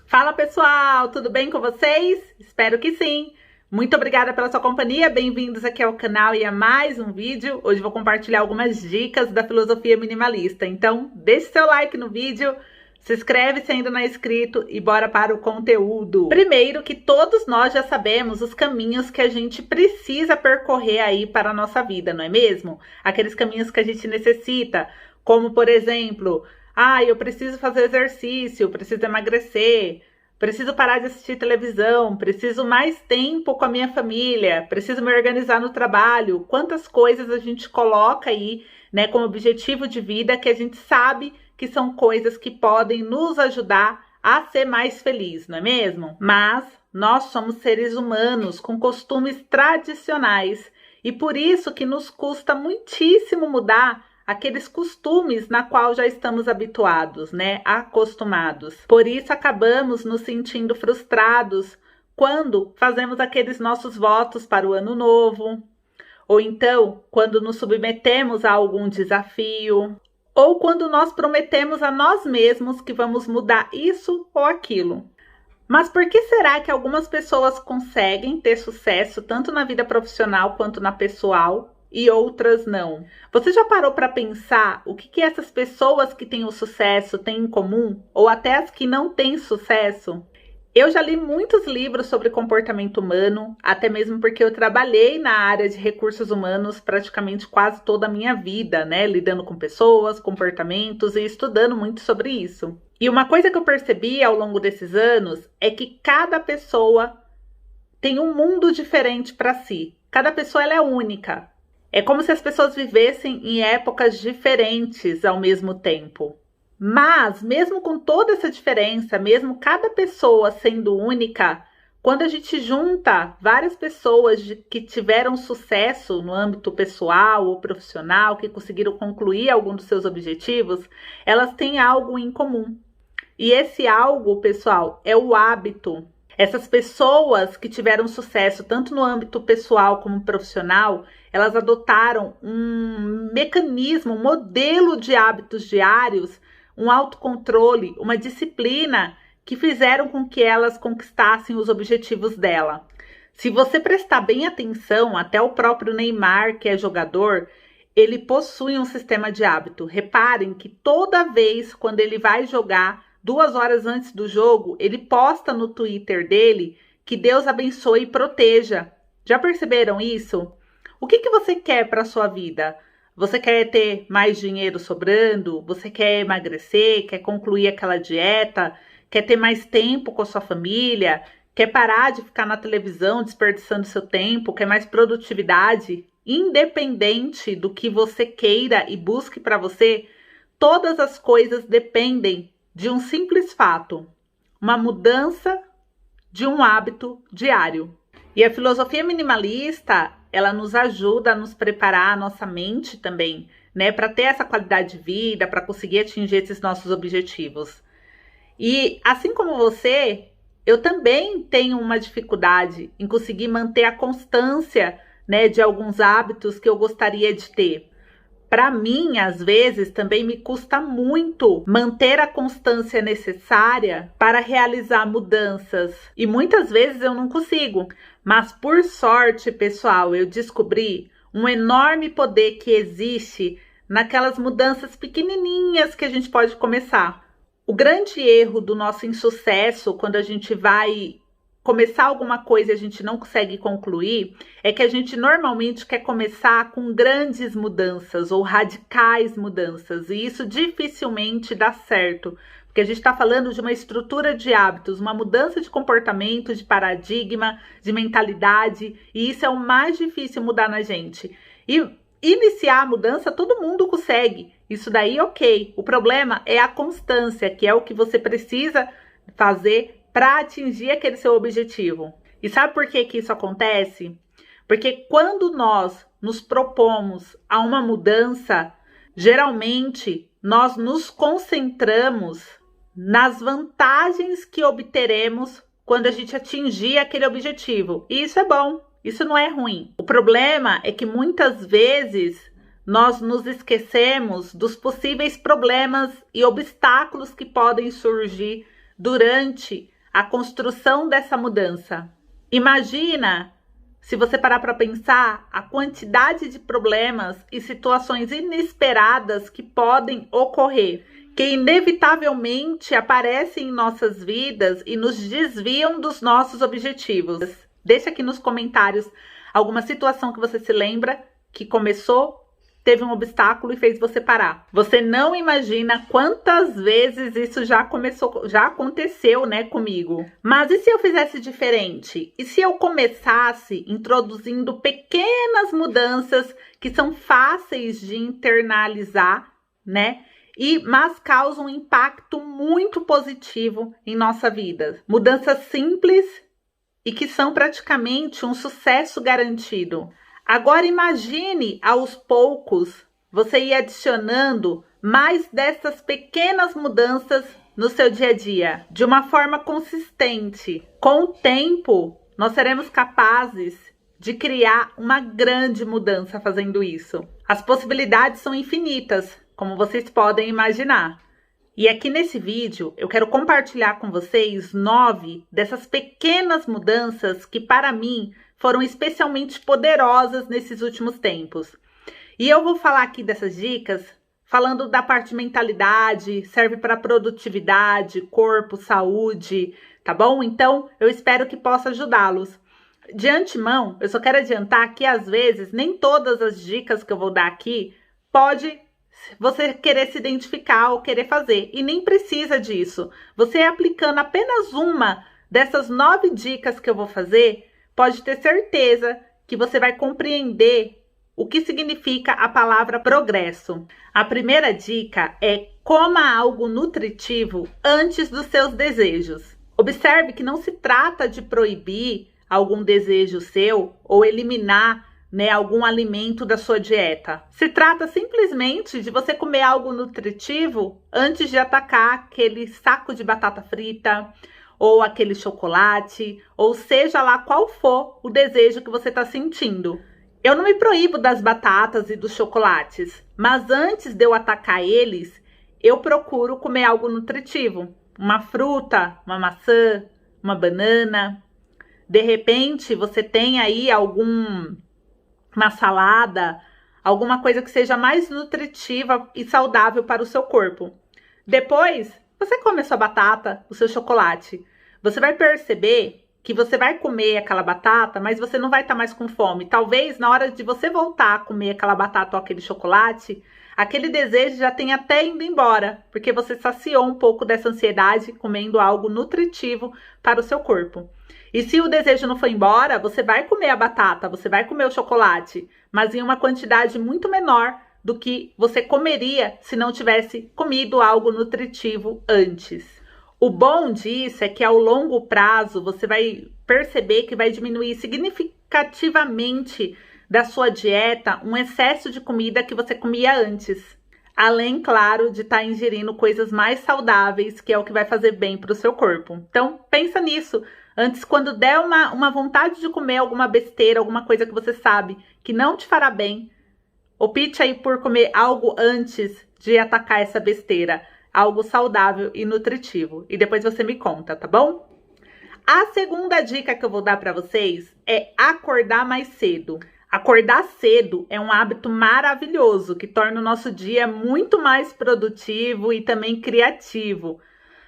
Fala pessoal, tudo bem com vocês? Espero que sim! Muito obrigada pela sua companhia, bem-vindos aqui ao canal e a mais um vídeo. Hoje vou compartilhar algumas dicas da filosofia minimalista, então deixe seu like no vídeo, se inscreve se ainda não é inscrito e bora para o conteúdo. Primeiro que todos nós já sabemos os caminhos que a gente precisa percorrer aí para a nossa vida, não é mesmo? Aqueles caminhos que a gente necessita, como por exemplo... eu preciso fazer exercício, preciso emagrecer, preciso parar de assistir televisão, preciso mais tempo com a minha família, preciso me organizar no trabalho. Quantas coisas a gente coloca aí, né, como objetivo de vida que a gente sabe que são coisas que podem nos ajudar a ser mais feliz, não é mesmo? Mas nós somos seres humanos com costumes tradicionais e por isso que nos custa muitíssimo mudar aqueles costumes na qual já estamos habituados, né? Acostumados. Por isso acabamos nos sentindo frustrados quando fazemos aqueles nossos votos para o ano novo, ou então quando nos submetemos a algum desafio, ou quando nós prometemos a nós mesmos que vamos mudar isso ou aquilo. Mas por que será que algumas pessoas conseguem ter sucesso tanto na vida profissional quanto na pessoal? E outras não. Você já parou para pensar o que essas pessoas que têm o sucesso têm em comum? Ou até as que não têm sucesso? Eu já li muitos livros sobre comportamento humano, até mesmo porque eu trabalhei na área de recursos humanos praticamente quase toda a minha vida, né? Lidando com pessoas, comportamentos e estudando muito sobre isso. E uma coisa que eu percebi ao longo desses anos é que cada pessoa tem um mundo diferente para si. Cada pessoa ela é única. É como se as pessoas vivessem em épocas diferentes ao mesmo tempo. Mas, mesmo com toda essa diferença, mesmo cada pessoa sendo única, quando a gente junta várias pessoas que tiveram sucesso no âmbito pessoal ou profissional, que conseguiram concluir algum dos seus objetivos, elas têm algo em comum. E esse algo, pessoal, é o hábito. Essas pessoas que tiveram sucesso tanto no âmbito pessoal como profissional, elas adotaram um mecanismo, um modelo de hábitos diários, um autocontrole, uma disciplina que fizeram com que elas conquistassem os objetivos dela. Se você prestar bem atenção, até o próprio Neymar, que é jogador, ele possui um sistema de hábito. Reparem que toda vez quando ele vai jogar, 2 horas antes do jogo, ele posta no Twitter dele que Deus abençoe e proteja. Já perceberam isso? O que você quer para a sua vida? Você quer ter mais dinheiro sobrando? Você quer emagrecer? Quer concluir aquela dieta? Quer ter mais tempo com a sua família? Quer parar de ficar na televisão desperdiçando seu tempo? Quer mais produtividade? Independente do que você queira e busque para você, todas as coisas dependem de um simples fato, uma mudança de um hábito diário. E a filosofia minimalista, ela nos ajuda a nos preparar a nossa mente também, né, para ter essa qualidade de vida, para conseguir atingir esses nossos objetivos. E assim como você, eu também tenho uma dificuldade em conseguir manter a constância, né, de alguns hábitos que eu gostaria de ter. Para mim, às vezes, também me custa muito manter a constância necessária para realizar mudanças. E muitas vezes eu não consigo. Mas, por sorte, pessoal, eu descobri um enorme poder que existe naquelas mudanças pequenininhas que a gente pode começar. O grande erro do nosso insucesso, quando a gente vai começar alguma coisa e a gente não consegue concluir, é que a gente normalmente quer começar com grandes mudanças ou radicais mudanças, e isso dificilmente dá certo, porque a gente está falando de uma estrutura de hábitos, uma mudança de comportamento, de paradigma, de mentalidade, e isso é o mais difícil mudar na gente. E iniciar a mudança todo mundo consegue, isso daí ok. O problema é a constância, que é o que você precisa fazer para atingir aquele seu objetivo. E sabe por que isso acontece? Porque quando nós nos propomos a uma mudança, geralmente nós nos concentramos nas vantagens que obteremos quando a gente atingir aquele objetivo. E isso é bom, isso não é ruim. O problema é que muitas vezes nós nos esquecemos dos possíveis problemas e obstáculos que podem surgir durante a construção dessa mudança. Imagina, se você parar para pensar, a quantidade de problemas e situações inesperadas que podem ocorrer, que inevitavelmente aparecem em nossas vidas e nos desviam dos nossos objetivos. Deixa aqui nos comentários alguma situação que você se lembra que começou, teve um obstáculo e fez você parar. Você não imagina quantas vezes isso já aconteceu, né, comigo. Mas e se eu fizesse diferente? E se eu começasse introduzindo pequenas mudanças que são fáceis de internalizar, né? Mas causam um impacto muito positivo em nossa vida. Mudanças simples e que são praticamente um sucesso garantido. Agora imagine, aos poucos, você ir adicionando mais dessas pequenas mudanças no seu dia a dia, de uma forma consistente. Com o tempo, nós seremos capazes de criar uma grande mudança fazendo isso. As possibilidades são infinitas, como vocês podem imaginar. E aqui nesse vídeo, eu quero compartilhar com vocês 9 dessas pequenas mudanças que, para mim, foram especialmente poderosas nesses últimos tempos. E eu vou falar aqui dessas dicas, falando da parte de mentalidade, serve para produtividade, corpo, saúde, tá bom? Então, eu espero que possa ajudá-los. De antemão, eu só quero adiantar que, às vezes, nem todas as dicas que eu vou dar aqui pode você querer se identificar ou querer fazer. E nem precisa disso. Você aplicando apenas uma dessas 9 dicas que eu vou fazer, pode ter certeza que você vai compreender o que significa a palavra progresso. A primeira dica é: coma algo nutritivo antes dos seus desejos. Observe que não se trata de proibir algum desejo seu ou eliminar, né, algum alimento da sua dieta. Se trata simplesmente de você comer algo nutritivo antes de atacar aquele saco de batata frita, ou aquele chocolate, ou seja lá qual for o desejo que você está sentindo. Eu não me proíbo das batatas e dos chocolates, mas antes de eu atacar eles, eu procuro comer algo nutritivo. Uma fruta, uma maçã, uma banana. De repente, você tem aí uma salada, alguma coisa que seja mais nutritiva e saudável para o seu corpo. Depois, você come a sua batata, o seu chocolate. Você vai perceber que você vai comer aquela batata, mas você não vai estar mais com fome. Talvez na hora de você voltar a comer aquela batata ou aquele chocolate, aquele desejo já tenha até ido embora, porque você saciou um pouco dessa ansiedade comendo algo nutritivo para o seu corpo. E se o desejo não foi embora, você vai comer a batata, você vai comer o chocolate, mas em uma quantidade muito menor do que você comeria se não tivesse comido algo nutritivo antes. O bom disso é que ao longo prazo você vai perceber que vai diminuir significativamente da sua dieta um excesso de comida que você comia antes. Além, claro, de estar ingerindo coisas mais saudáveis, que é o que vai fazer bem para o seu corpo. Então, pensa nisso. Antes, quando der uma vontade de comer alguma besteira, alguma coisa que você sabe que não te fará bem, opte aí por comer algo antes de atacar essa besteira. Algo saudável e nutritivo. E depois você me conta, tá bom? A segunda dica que eu vou dar para vocês é acordar mais cedo. Acordar cedo é um hábito maravilhoso que torna o nosso dia muito mais produtivo e também criativo.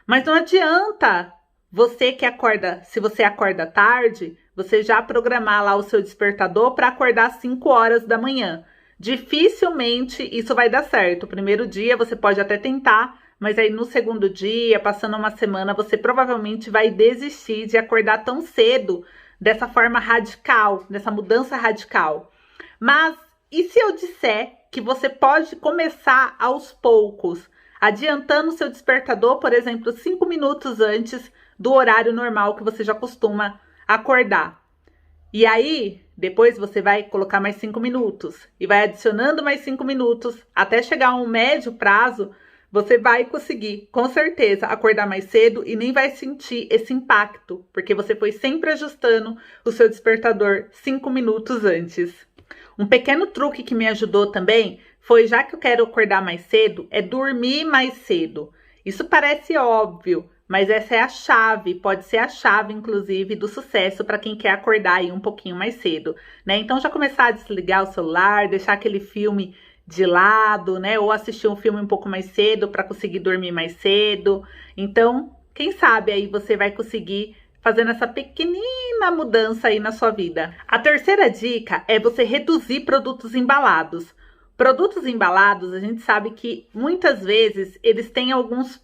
Mas não adianta você que acorda, se você acorda tarde, você já programar lá o seu despertador para acordar às 5 horas da manhã. Dificilmente isso vai dar certo. O primeiro dia você pode até tentar, mas aí no segundo dia, passando uma semana, você provavelmente vai desistir de acordar tão cedo dessa forma radical, dessa mudança radical. Mas e se eu disser que você pode começar aos poucos, adiantando seu despertador, por exemplo, 5 minutos antes do horário normal que você já costuma acordar? E aí, depois você vai colocar mais 5 minutos e vai adicionando mais 5 minutos até chegar a um médio prazo. Você vai conseguir, com certeza, acordar mais cedo e nem vai sentir esse impacto, porque você foi sempre ajustando o seu despertador 5 minutos antes. Um pequeno truque que me ajudou também foi, já que eu quero acordar mais cedo, é dormir mais cedo. Isso parece óbvio, mas essa é a chave, pode ser a chave, inclusive, do sucesso para quem quer acordar aí um pouquinho mais cedo, né? Então já começar a desligar o celular, deixar aquele filme de lado, né? Ou assistir um filme um pouco mais cedo para conseguir dormir mais cedo. Então, quem sabe aí você vai conseguir fazendo essa pequenina mudança aí na sua vida. A terceira dica é você reduzir produtos embalados. Produtos embalados, a gente sabe que muitas vezes eles têm alguns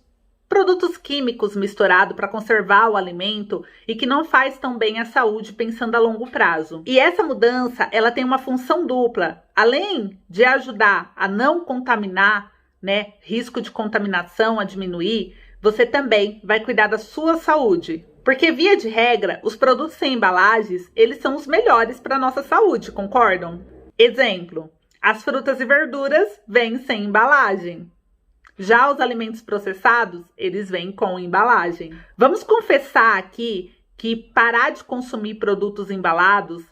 produtos químicos misturados para conservar o alimento e que não faz tão bem à saúde pensando a longo prazo. E essa mudança, ela tem uma função dupla. Além de ajudar a não contaminar, né, risco de contaminação a diminuir, você também vai cuidar da sua saúde. Porque, via de regra, os produtos sem embalagens, eles são os melhores para a nossa saúde, concordam? Exemplo, as frutas e verduras vêm sem embalagem. Já os alimentos processados, eles vêm com embalagem. Vamos confessar aqui que parar de consumir produtos embalados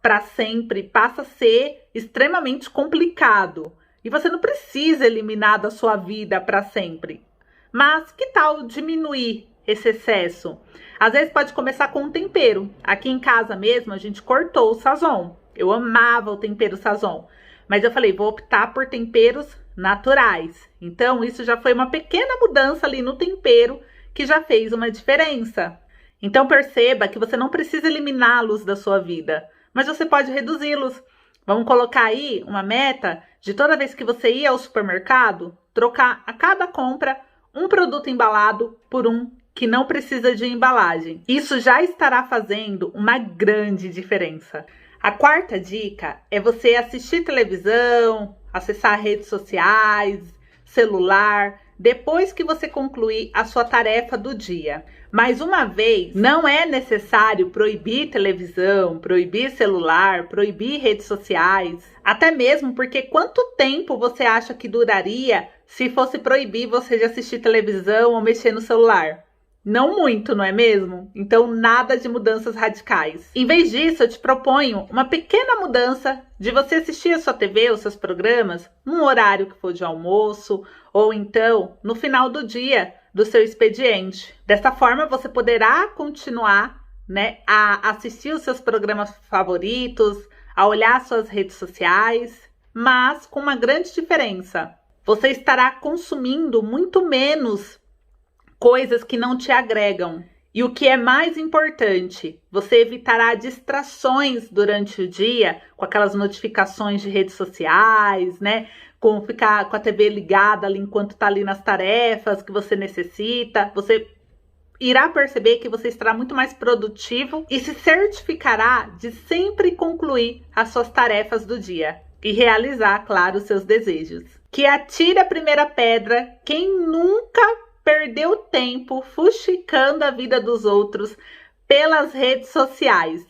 para sempre passa a ser extremamente complicado. E você não precisa eliminar da sua vida para sempre. Mas que tal diminuir esse excesso? Às vezes pode começar com um tempero. Aqui em casa mesmo a gente cortou o sazon. Eu amava o tempero sazon. Mas eu falei, vou optar por temperos naturais. Então, isso já foi uma pequena mudança ali no tempero que já fez uma diferença. Então, perceba que você não precisa eliminá-los da sua vida, mas você pode reduzi-los. Vamos colocar aí uma meta de toda vez que você ir ao supermercado, trocar a cada compra um produto embalado por um que não precisa de embalagem. Isso já estará fazendo uma grande diferença. A quarta dica é você assistir televisão, acessar redes sociais, celular, depois que você concluir a sua tarefa do dia. Mais uma vez, não é necessário proibir televisão, proibir celular, proibir redes sociais, até mesmo porque quanto tempo você acha que duraria se fosse proibir você de assistir televisão ou mexer no celular? Não muito, não é mesmo? Então, nada de mudanças radicais. Em vez disso, eu te proponho uma pequena mudança de você assistir a sua TV, os seus programas, num horário que for de almoço, ou então no final do dia do seu expediente. Dessa forma, você poderá continuar, né, a assistir os seus programas favoritos, a olhar suas redes sociais, mas com uma grande diferença. Você estará consumindo muito menos coisas que não te agregam. E o que é mais importante, você evitará distrações durante o dia com aquelas notificações de redes sociais, né? Com ficar com a TV ligada ali enquanto está ali nas tarefas que você necessita. Você irá perceber que você estará muito mais produtivo e se certificará de sempre concluir as suas tarefas do dia e realizar, claro, os seus desejos. Que atire a primeira pedra quem nunca perdeu tempo fuxicando a vida dos outros pelas redes sociais.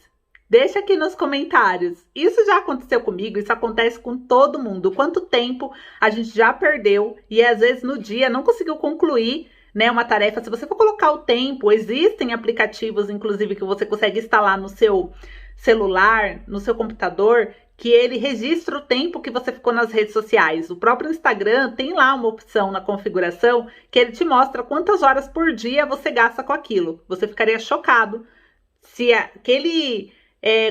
Deixa aqui nos comentários. Isso já aconteceu comigo, isso acontece com todo mundo. Quanto tempo a gente já perdeu e às vezes no dia não conseguiu concluir, né, uma tarefa. Se você for colocar o tempo, existem aplicativos, inclusive, que você consegue instalar no seu celular, no seu computador, que ele registra o tempo que você ficou nas redes sociais. O próprio Instagram tem lá uma opção na configuração que ele te mostra quantas horas por dia você gasta com aquilo. Você ficaria chocado se aquele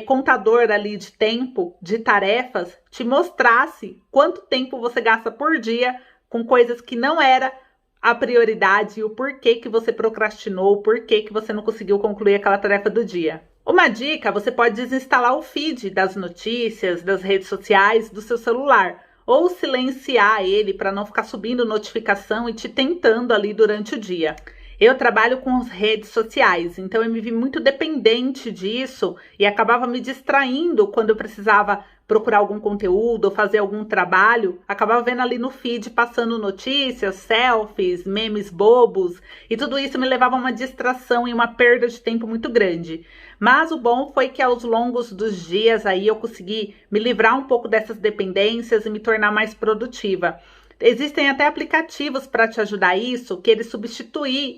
contador ali de tempo, de tarefas, te mostrasse quanto tempo você gasta por dia com coisas que não era a prioridade e o porquê que você procrastinou, o porquê que você não conseguiu concluir aquela tarefa do dia. Uma dica, você pode desinstalar o feed das notícias, das redes sociais do seu celular, ou silenciar ele para não ficar subindo notificação e te tentando ali durante o dia. Eu trabalho com as redes sociais, então eu me vi muito dependente disso e acabava me distraindo quando eu precisava procurar algum conteúdo ou fazer algum trabalho. Acabava vendo ali no feed passando notícias, selfies, memes bobos, e tudo isso me levava a uma distração e uma perda de tempo muito grande. Mas o bom foi que aos longos dos dias aí eu consegui me livrar um pouco dessas dependências e me tornar mais produtiva. Existem até aplicativos para te ajudar a isso, que ele substitui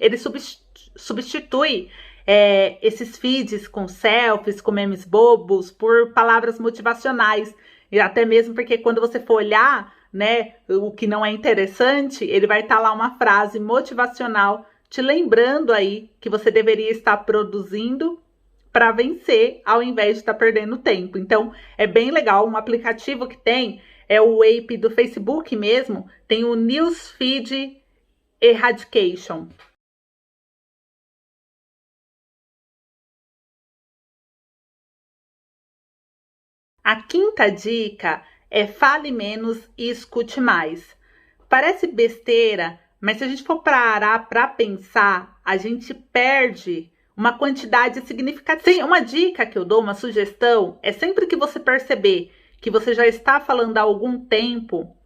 esses feeds com selfies, com memes bobos, por palavras motivacionais. E até mesmo porque quando você for olhar, né, o que não é interessante, ele vai estar lá uma frase motivacional te lembrando aí que você deveria estar produzindo para vencer, ao invés de estar perdendo tempo. Então, é bem legal. Um aplicativo que tem é o app do Facebook mesmo, tem o Newsfeed Eradication. A quinta dica é fale menos e escute mais. Parece besteira, mas se a gente for parar para pensar, a gente perde uma quantidade significativa. Sim, uma dica que eu dou, uma sugestão, é sempre que você perceber que você já está falando há algum tempo,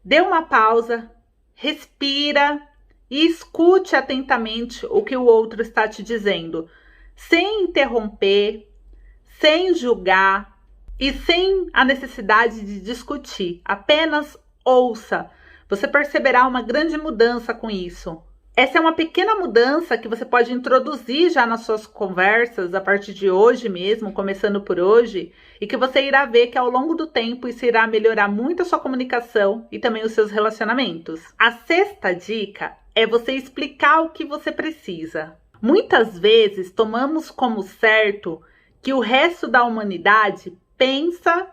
dê uma pausa, respira e escute atentamente o que o outro está te dizendo, sem interromper, sem julgar e sem a necessidade de discutir. Apenas ouça. Você perceberá uma grande mudança com isso. Essa é uma pequena mudança que você pode introduzir já nas suas conversas a partir de hoje mesmo, começando por hoje, e que você irá ver que ao longo do tempo isso irá melhorar muito a sua comunicação e também os seus relacionamentos. A sexta dica é você explicar o que você precisa. Muitas vezes tomamos como certo que o resto da humanidade pensa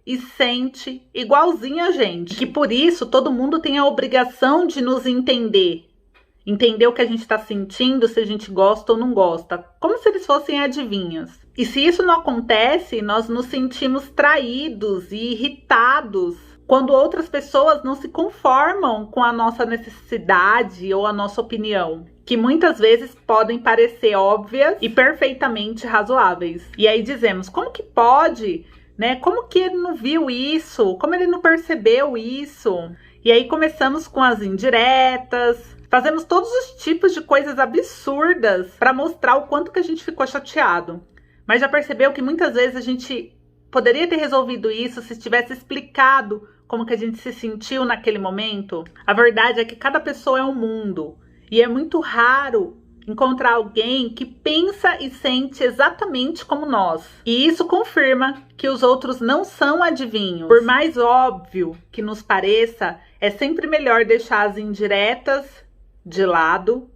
e sente igualzinho a gente, que por isso todo mundo tem a obrigação de nos entender o que a gente está sentindo, se a gente gosta ou não gosta, como se eles fossem adivinhos. E se isso não acontece, nós nos sentimos traídos e irritados quando outras pessoas não se conformam com a nossa necessidade ou a nossa opinião, que muitas vezes podem parecer óbvias e perfeitamente razoáveis. E aí dizemos, como que pode, né? Como que ele não viu isso? Como ele não percebeu isso? E aí começamos com as indiretas, fazemos todos os tipos de coisas absurdas para mostrar o quanto que a gente ficou chateado. Mas já percebeu que muitas vezes a gente poderia ter resolvido isso se tivesse explicado como que a gente se sentiu naquele momento? A verdade é que cada pessoa é um mundo. E é muito raro encontrar alguém que pensa e sente exatamente como nós. E isso confirma que os outros não são adivinhos. Por mais óbvio que nos pareça, é sempre melhor deixar as indiretas de lado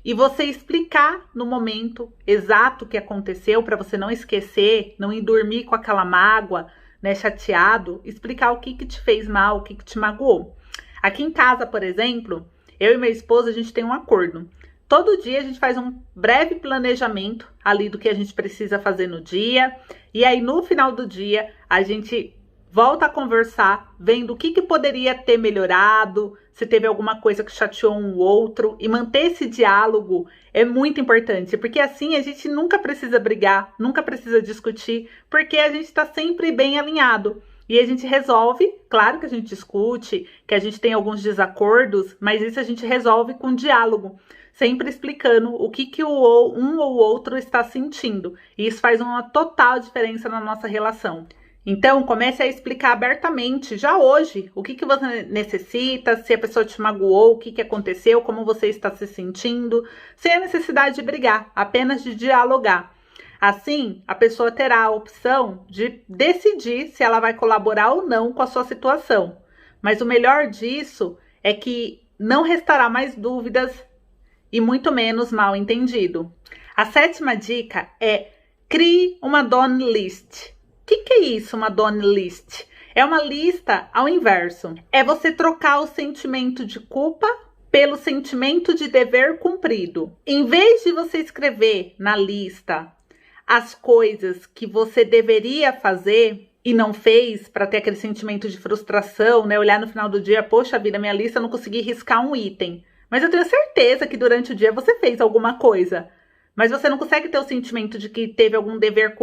e você explicar no momento exato o que aconteceu para você não esquecer, não ir dormir com aquela mágoa, né, chateado, explicar o que te fez mal, o que te magoou. Aqui em casa, por exemplo, eu e minha esposa, a gente tem um acordo. Todo dia a gente faz um breve planejamento ali do que a gente precisa fazer no dia, e aí no final do dia a gente volta a conversar, vendo o que poderia ter melhorado, se teve alguma coisa que chateou um ou outro, e manter esse diálogo é muito importante, porque assim a gente nunca precisa brigar, nunca precisa discutir, porque a gente está sempre bem alinhado. E a gente resolve, claro que a gente discute, que a gente tem alguns desacordos, mas isso a gente resolve com diálogo, sempre explicando o que um ou outro está sentindo. E isso faz uma total diferença na nossa relação. Então, comece a explicar abertamente, já hoje, o que você necessita, se a pessoa te magoou, o que aconteceu, como você está se sentindo, sem a necessidade de brigar, apenas de dialogar. Assim, a pessoa terá a opção de decidir se ela vai colaborar ou não com a sua situação. Mas o melhor disso é que não restará mais dúvidas e muito menos mal entendido. A sétima dica é crie uma done list. O que é isso, uma done list? É uma lista ao inverso. É você trocar o sentimento de culpa pelo sentimento de dever cumprido. Em vez de você escrever na lista as coisas que você deveria fazer e não fez para ter aquele sentimento de frustração, né? Olhar no final do dia, poxa vida, minha lista eu não consegui riscar um item. Mas eu tenho certeza que durante o dia você fez alguma coisa. Mas você não consegue ter o sentimento de que teve algum dever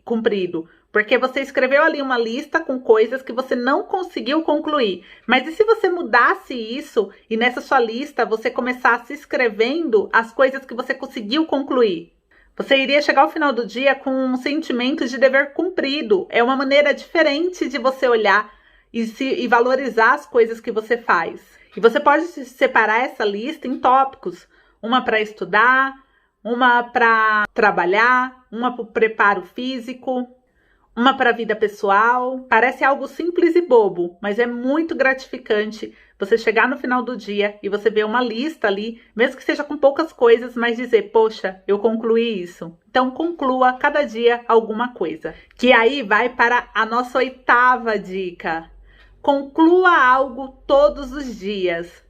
cumprido. Porque você escreveu ali uma lista com coisas que você não conseguiu concluir. Mas e se você mudasse isso e nessa sua lista você começasse escrevendo as coisas que você conseguiu concluir? Você iria chegar ao final do dia com um sentimento de dever cumprido. É uma maneira diferente de você olhar e valorizar as coisas que você faz. E você pode separar essa lista em tópicos. Uma para estudar, uma para trabalhar, uma para o preparo físico, uma para a vida pessoal. Parece algo simples e bobo, mas é muito gratificante você chegar no final do dia e você ver uma lista ali, mesmo que seja com poucas coisas, mas dizer, poxa, eu concluí isso. Então conclua cada dia alguma coisa. Que aí vai para a nossa 8ª dica. Conclua algo todos os dias.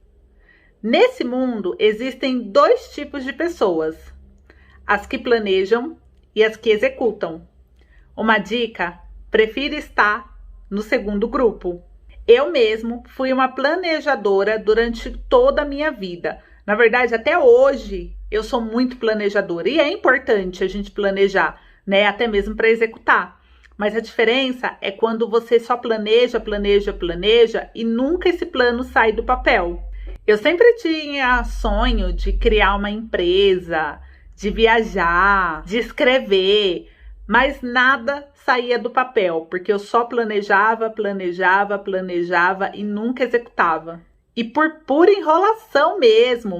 Nesse mundo existem 2 tipos de pessoas: as que planejam e as que executam. Uma dica: prefiro estar no segundo grupo. Eu mesmo fui uma planejadora durante toda a minha vida. Na verdade, até hoje, eu sou muito planejadora. E é importante a gente planejar, né? Até mesmo para executar. Mas a diferença é quando você só planeja e nunca esse plano sai do papel. Eu sempre tinha sonho de criar uma empresa, de viajar, de escrever, mas nada saía do papel, porque eu só planejava e nunca executava. E por pura enrolação mesmo,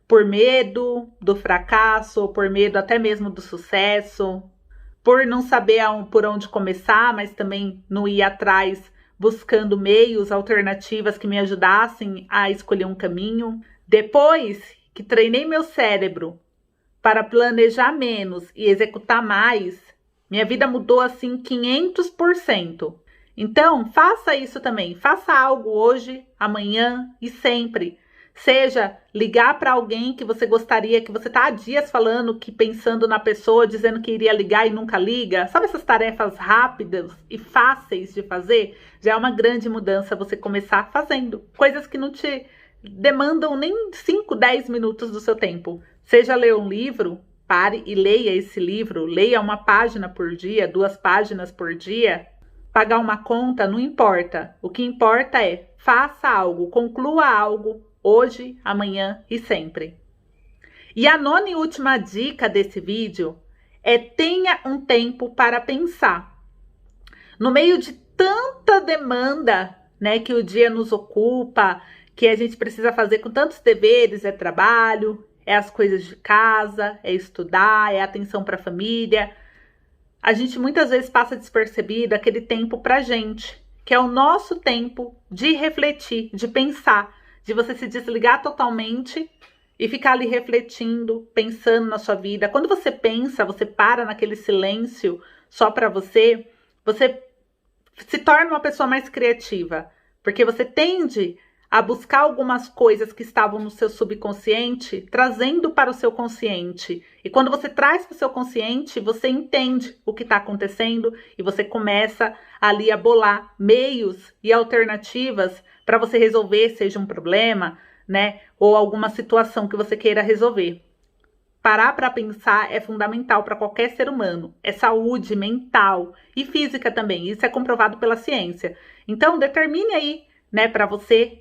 por medo do fracasso, por medo até mesmo do sucesso, por não saber por onde começar, mas também não ir atrás buscando meios, alternativas que me ajudassem a escolher um caminho. Depois que treinei meu cérebro para planejar menos e executar mais, minha vida mudou assim 500%. Então, faça isso também. Faça algo hoje, amanhã e sempre. Seja ligar para alguém que você gostaria, que você está há dias falando, pensando na pessoa, dizendo que iria ligar e nunca liga. Sabe essas tarefas rápidas e fáceis de fazer? Já é uma grande mudança você começar fazendo. Coisas que não te demandam nem 5, 10 minutos do seu tempo. Seja ler um livro, pare e leia esse livro. Leia uma página por dia, 2 páginas por dia. Pagar uma conta, não importa. O que importa é faça algo, conclua algo hoje, amanhã e sempre. E a 9ª e última dica desse vídeo é: tenha um tempo para pensar. No meio de tanta demanda, né, que o dia nos ocupa, que a gente precisa fazer com tantos deveres, é trabalho, é as coisas de casa, é estudar, é atenção para a família, a gente muitas vezes passa despercebido aquele tempo pra gente, que é o nosso tempo de refletir, de pensar, de você se desligar totalmente e ficar ali refletindo, pensando na sua vida. Quando você pensa, você para naquele silêncio só para você se torna uma pessoa mais criativa, porque você tende a buscar algumas coisas que estavam no seu subconsciente, trazendo para o seu consciente. E quando você traz para o seu consciente, você entende o que está acontecendo e você começa ali a bolar meios e alternativas para você resolver, seja um problema, né, ou alguma situação que você queira resolver. Parar para pensar é fundamental para qualquer ser humano. É saúde mental e física também. Isso é comprovado pela ciência. Então, determine aí, né, para você,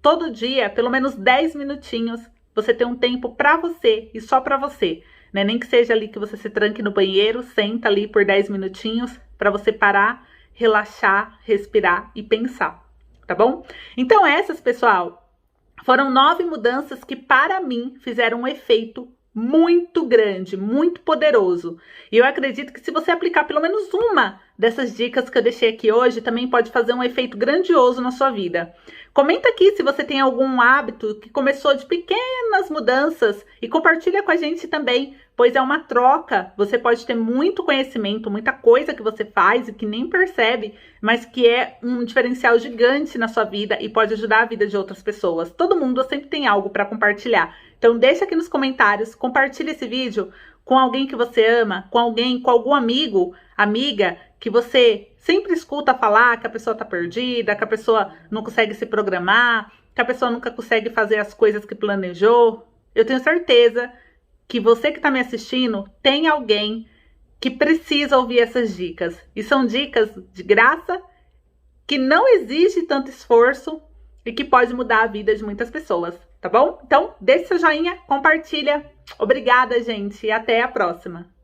todo dia, pelo menos 10 minutinhos, você ter um tempo para você e só para você, né? Nem que seja ali que você se tranque no banheiro, senta ali por 10 minutinhos para você parar, relaxar, respirar e pensar, tá bom? Então essas, pessoal, foram 9 mudanças que para mim fizeram um efeito muito grande, muito poderoso. E eu acredito que se você aplicar pelo menos uma dessas dicas que eu deixei aqui hoje, também pode fazer um efeito grandioso na sua vida. Comenta aqui se você tem algum hábito que começou de pequenas mudanças e compartilha com a gente também, pois é uma troca. Você pode ter muito conhecimento, muita coisa que você faz e que nem percebe, mas que é um diferencial gigante na sua vida e pode ajudar a vida de outras pessoas. Todo mundo sempre tem algo para compartilhar. Então deixa aqui nos comentários, compartilha esse vídeo com alguém que você ama, com algum amigo, amiga, que você sempre escuta falar que a pessoa tá perdida, que a pessoa não consegue se programar, que a pessoa nunca consegue fazer as coisas que planejou. Eu tenho certeza que você que tá me assistindo tem alguém que precisa ouvir essas dicas. E são dicas de graça, que não exige tanto esforço e que pode mudar a vida de muitas pessoas, tá bom? Então, deixe seu joinha, compartilha. Obrigada, gente, e até a próxima.